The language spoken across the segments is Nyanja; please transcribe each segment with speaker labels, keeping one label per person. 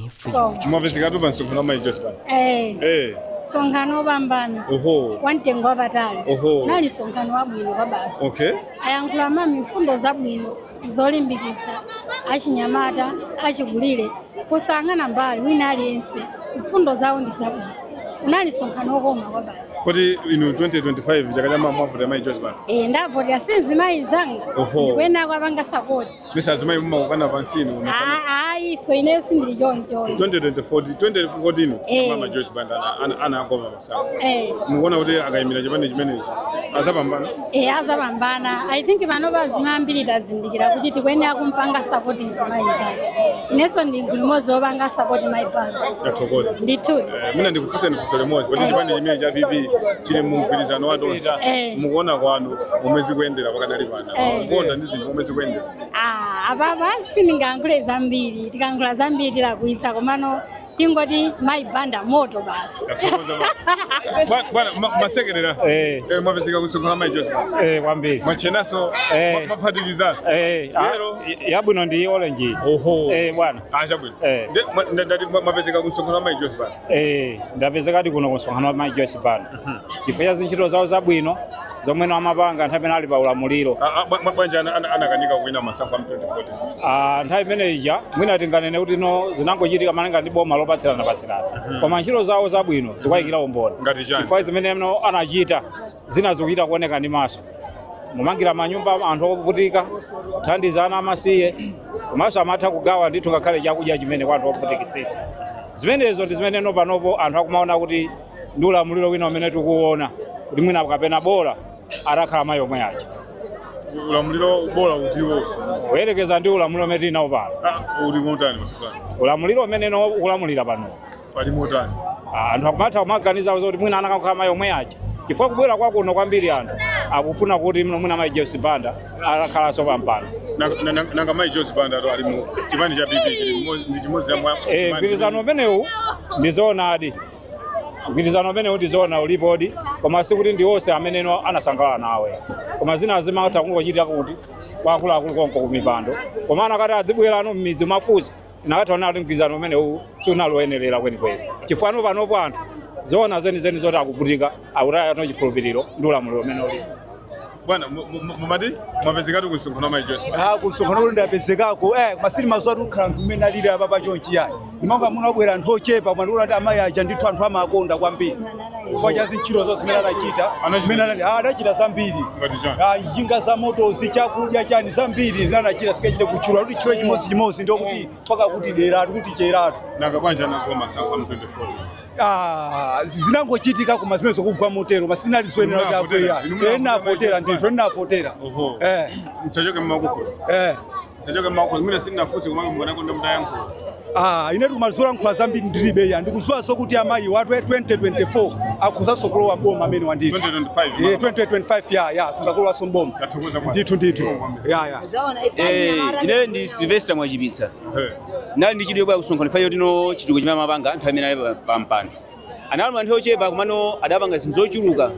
Speaker 1: money for you.
Speaker 2: Mwapezeka tu pansonkhano mai Jospin.
Speaker 3: Sonkhano bambana. Wantengo abatali. Nali sonkhano wabwino kwa basi. Ayankhula mami mfundo zabwino zolimbikitsa achinyamata achigulire kusangana mbali wina aliyense mfundo zawo ndi zabwino. Unali sonkhano koma kwa basi.
Speaker 2: Kodi inu 2025 chakachama mwavuta mai Jospin?
Speaker 3: Ndavota sinzi mai zanga. Ndikwena kwa banga support.
Speaker 2: Misazi mai mmakukana pansinu.
Speaker 3: So inesi ndili choncho.
Speaker 2: 2014 mama Jospin anagoma masako. Mukuona kuti akayimira chipande chimenechi azapambana?
Speaker 3: Azapambana. I think manoba zimambiri tazindikira kuti tikwena kumpanga support zimai zacho. Ineso ndi ngulimozi wobanga support mai band.
Speaker 2: Yathokoza.
Speaker 3: Ndithu.
Speaker 2: Mina ndikufunsa ndifusolemozi kuti chipande chimene cha VP chili mumgwirizano wa tonse. Mukuona kwanu umezi kuendera pakadali pano. Mukuona ndi zinthu umezi kuendera.
Speaker 3: Ababa siningayankhule zambiri tikankhula zambiri tilakuitsa komano tingoti maibanda moto basi.
Speaker 2: Bwana masekerera mwapezeka kusonkhana mai Jospin.
Speaker 4: Kwambiri.
Speaker 2: Mwachenaso maphatiliza.
Speaker 4: Yabwino ndi orange. Bwana.
Speaker 2: Chabwino. Ndati mwapezeka kusonkhana mai Jospin.
Speaker 4: Ndapezeka kuno kusonkhana mai Jospin. Chifukwa zintchito zawo zabwino zomwe amapanga nthawi imene ali pa ulamuliro.
Speaker 2: Bwanja anakanika kuwina masankho a 2014.
Speaker 4: Nthawi imene ija mwina tinganene kuti zinangochitika malinga ndi boma lopatsirana. Koma ntchito zawo zabwino zikuyikira umboni. Chifukwa zimene anachita zina zikuchita kuoneka ndi maso. Mumangira manyumba anthu ovutika, thandizana amasiye, komanso amatha kugawa ndithu ngakhale chakudya chimene kwa anthu ovutikitsitsa. Zimenezo ndi zimene panopo anthu akumaona kuti ndi ulamuliro wina umene tikuona kuti mwina kapena bora atakhala mayi omwe aja.
Speaker 2: Ulamuliro bora utiwo
Speaker 4: kuyelekeza ndi ulamuliro umene tinawo pano.
Speaker 2: Uli motani masukani?
Speaker 4: Ulamuliro umene ukulamulira pano
Speaker 2: pali motani?
Speaker 4: Anthu akumatha kumaganiza kuti mwina anakakhala mayi omwe aja. Chifukwa kubwera kwakuno kwambiri anthu akufuna kuti mwina mayi Jospin atakhalanso pampano.
Speaker 2: Nanga mayi Jospin ali mu chipande cha BP ndi chimodzi ya mwa.
Speaker 4: Mgwirizano umenewu ndizoonadi. Mgwirizano umenewu ndizoona ulipodi koma sikuti ndi onse amene anasangalala nawe. Koma zina zimatha kungochitika kuti akuluakulu konko kumipando. Koma anakati adzibwera m'midzi mafuzi nakataona kuti mgwirizano umenewu sunaloyenerera kwenikweni. Chifukwa panopo anthu zoona zenizeni zoti akuvutika akutaya chikhulupiriro ndi ulamuliro umene uli.
Speaker 2: Bwana mwapezekatu kusonkhana mai Jospin?
Speaker 5: Kusonkhana kuti ndapezekako masiri mazuwa tukhala anthu mmene alili apa chonchi yayi. Imanga munabwera anthu ochepa mwandiona kuti amayi aja ndithu anthu amakonda kwambiri. Chifukwa cha zintchito zonse zimene anachita. Anachita zambiri. Njinga za motozi chakudya chani zambiri anachita sikachita kutchula kuti chilo chimodzi ndokuti mpaka kuti dera kuti cheratu.
Speaker 2: Nanga bwanja anagoma masankho a 2014.
Speaker 5: Zinangochitika koma zimene zokugwa motero masinali zoyenera kuti akweya. Ndinavotera ndithu ndinavotera.
Speaker 2: Msachoke mmakukhosi. Msachoke mmakukhosi mwina sinafunse koma mbona konda mtayankho.
Speaker 5: Ine tumazola nkhula zambiri ndilibe ya ndikuziwaso kuti amayi watu 2024 akuzanso kulowa mboma amene wandithu. 2025 akuzakolowa so mboma. Ndithu.
Speaker 6: Ine ndi Sylvester Mwachipitsa. Nali ndi chidwe bwa kusonkhana fayo tino chituko chimene amapanga nthawi imene ali pampando. Anali anthu ochepa kumano adapanga zinthu zochuluka.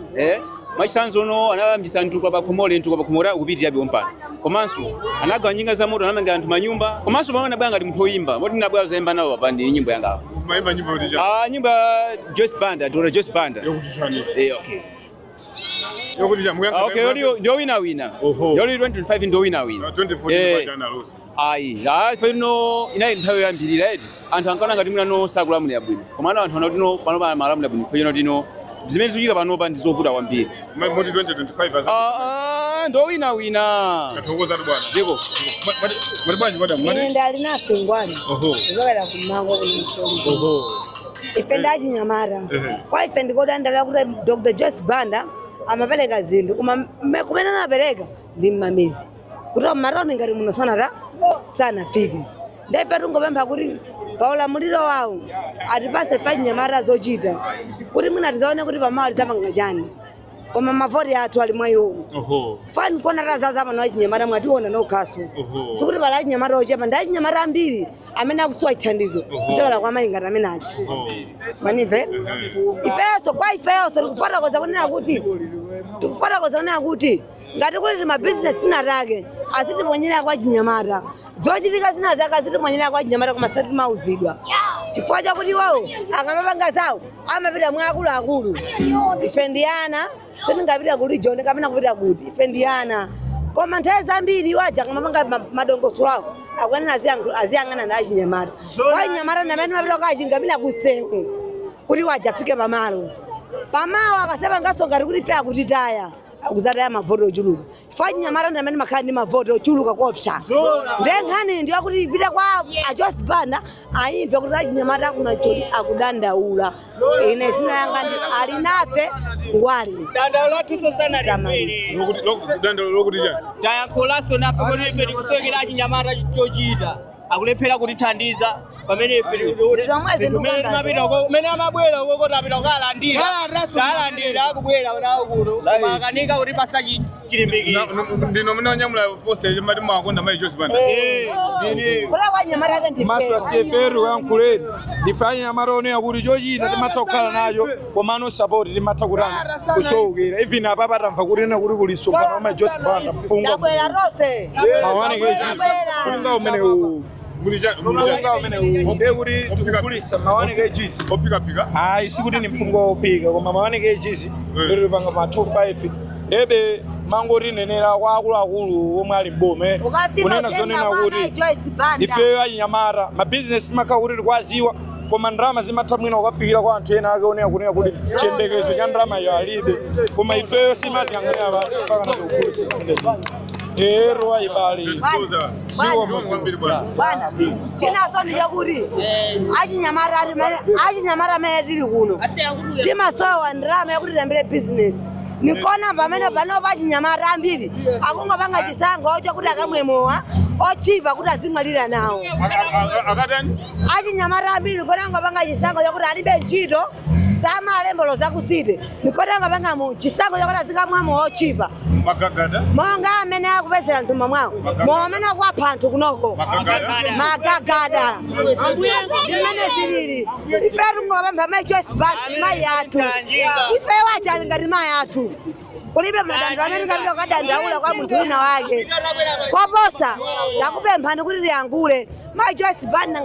Speaker 6: Machisanzo anayambisa ntuka pakhomole ntuka pakhomora kupitira byompano. Komanso anagawa njinga za moto anamanga anthu manyumba. Komanso pamene bwanga ndi munthu oyimba. Moti ndabwera zayimba nawo pa ndi nyimbo yanga.
Speaker 2: Mayimba nyimbo kuti cha?
Speaker 6: Nyimba Jospin, Dora Jospin.
Speaker 2: Yokuti chani?
Speaker 6: Okay.
Speaker 2: Yokuti cha muyanga.
Speaker 6: Okay, ndio wina. Yoli 2025 ndio wina.
Speaker 2: 2014 pachana losi.
Speaker 6: Feno inayi nthawi yambirira eti. Anthu ankana ngati mwina sakulamulira bwino. Komano anthu anoti pano pa malamulira bwino. Feno dino zimene zikuchita panopa ndi zovuta kwambiri.
Speaker 2: Moti 2025 aza?
Speaker 6: Ndo wina.
Speaker 2: Kathokoza bwana.
Speaker 6: Ziko.
Speaker 7: Ine ndali nafe ngwani. Ndizokera kumango kulimitoli. Ife ndachinyamata. Kwa ife ndikoda ndala kuti Dr. Jospin amapereka zinthu. Kumene anapereka ndi mmamizi. Kuti maroni ngati muno sana fike. Ndaife tungopempha kuti paulamuliro wawo atipase chinyamata zochita. Kuti mwina tizaone kuti pamawa tidzapanga chani. Koma mavoti athu ali mwayo. Fani kona razaza pano achinyamata mwationa nokhaso. Sikuti pala achinyamata ochepa ndi achinyamata ambiri amene akusowa chithandizo. Kuchokera kwa mayi ngati amene achi. Manive? Ifeso tikufotokoza kunena kuti ngati kuti mabusiness sinatake azitiponyera kwa chinyamata. Zochitika zina zake azitiponyera kwa chinyamata koma sati mauzidwa. chifukwa chakuti iwowo akamapanga zawo amapita mwaakuluakulu. Ife ndiyana sindingapita ku region kapena kupita kuti ife ndiyana koma nthawi zambiri waja akamapanga madongosolo awo akwanena aziyang'ana na achinyamata. Kwa achinyamata namene mapita kwa achingamira kusewu kuti waja afike pamalo pamawa akasepangaso ngati kuti ife akutitaya akuzataya mavoto ochuluka. Chifukwa achinyamata namene makhala ndi mavoto ochuluka kopsa ndenkhani ndiyo kuti ipita kwa Joyce Banda ayimve kuti achinyamata akunacholi akudandaula. Ine zina yanga ndi alinafe ngwali
Speaker 1: dandaula tutsosana limene
Speaker 2: dandaula lokuti chani
Speaker 1: tayankhulaso nafe kuti ife tikusokera achinyamata chochita akulephera kutithandiza pamene ife tumene timapita kumene amabwera ukoko tapita kukalandira akubwera nawo kuno koma akanika kuti pasa chilimbikitso
Speaker 2: ndino mene wanyamula posta mati mwakonda mai Joyce Banda
Speaker 7: kula kwa nyamata ke ndife
Speaker 5: maso asiyeferu yankuleni ndifanye amarone yakuti chochita timatha kukhala nayo komano support timatha kutana kusowukira even apa tamva kunena kuti kulisonkhano wa mai Joyce Banda
Speaker 7: tabwera rose
Speaker 5: mawanike Jesus kulinga umene kuti tikugulisa mawanike Jesus
Speaker 2: opika
Speaker 5: hayi sikuti ni mpungo opika koma mawanike Jesus ndiri panga ma 25 ndebe mangoti nenera kwa akuluakulu omwe ali mbome kunena zonena kuti ife achinyamata mabizinesi makhala kuti tikwaziwa koma ndrama zimatha mwina ukafikira kwa anthu ena ake onera kunena kuti chiyembekezo cha ndrama iyo alibe koma ifeyo simaziyang'anira basi mpaka natofulisa zimenezisi ero ayibali
Speaker 7: siwo bwana chinaso ndichakuti achinyamata amene tili kuno timasowa ndrama yakuti tiyambire business nikona pamene panopa achinyamata ambiri akungopanga chisankho chakuti akamwemowa ochipa kuti azimwalira nawo achinyamata ambiri nikona angopanga chisankho chakuti alibe ntchito samalembolo zakusite nikona angopanga chisankho chakuti azikamwamo ochipa monga amene akupezera mtumba mwawo momene akuwapha anthu kunoko magagada ndimene zilili ife tungopempha mai Joyce Banda mai athu ife wachali ngati mai athu kulibe madandaulo amene ngapita kukadandaula kwa munthu wina wake koposa takupemphani kuti tiyankhule mai Joyce Banda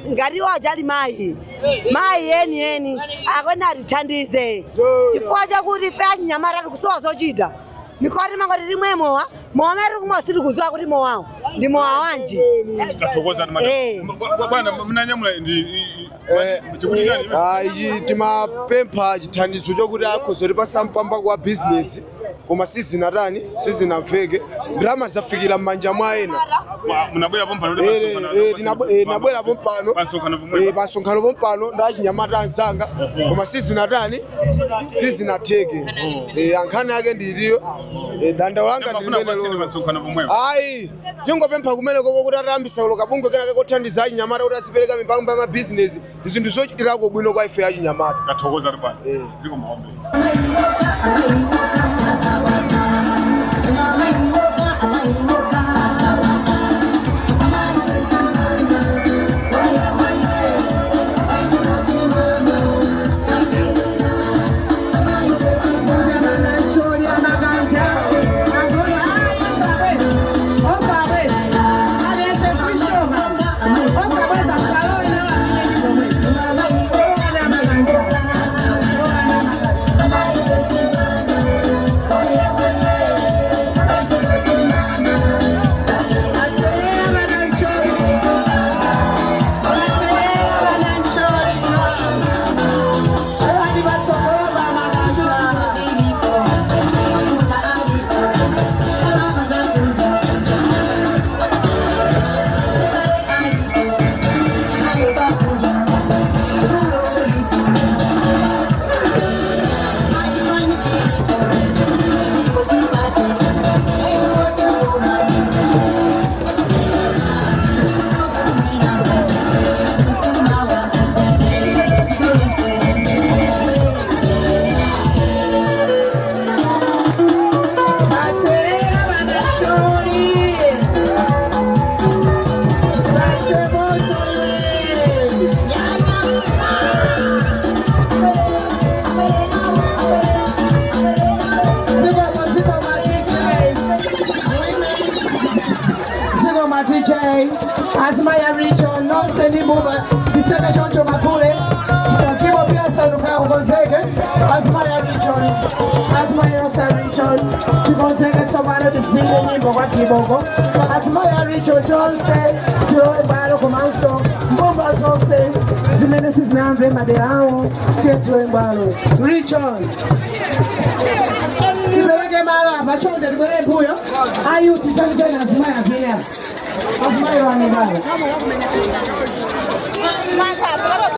Speaker 7: ngati wachali mai eni akwena atithandize chifukwa chakuti ife achinyamata tikusowa zochita nikoti mangoti timwemowa momeri kumwa siri kuziwa kuti mowawo ndi mowa wanji
Speaker 2: tathokoza bwana mnanyamula ndi
Speaker 8: ichi timapempha chithandizo chokuti akhozoti pasampamba kwa business koma sizinamveke ndrama zafikira m'manja mwa ena
Speaker 2: munabwera pompano
Speaker 8: tinabwera pompano pasonkhano pompano ndi achinyamata anzanga koma sizinatheke ankhani ake ndiliyo dandaula langa ndilimene ayi tingopempha kumene koko kuti atayambisa ulo kabungwe kenake kothandiza achinyamata kuti azipereka mipamba ya mabizinesi ndi zinthu zochitirako bwino kwa ife achinyamata
Speaker 2: tathokoza bwana ziko maombe
Speaker 9: As my region, not sending over. Tivonseka choncho makule kibo pia sanuka ugonzeke azima ya Richon azima ya Richon Tivonseka chomano dipinde nyimbo kwa kibongo azima ya Richon chonse tuwe balo kumanso mbomba zonse zimene sizinamve madelao chetuwe balo Richon Tibeleke mala bachonde tibele mpuyo ayu titangene azima ya vina azima ya wanibala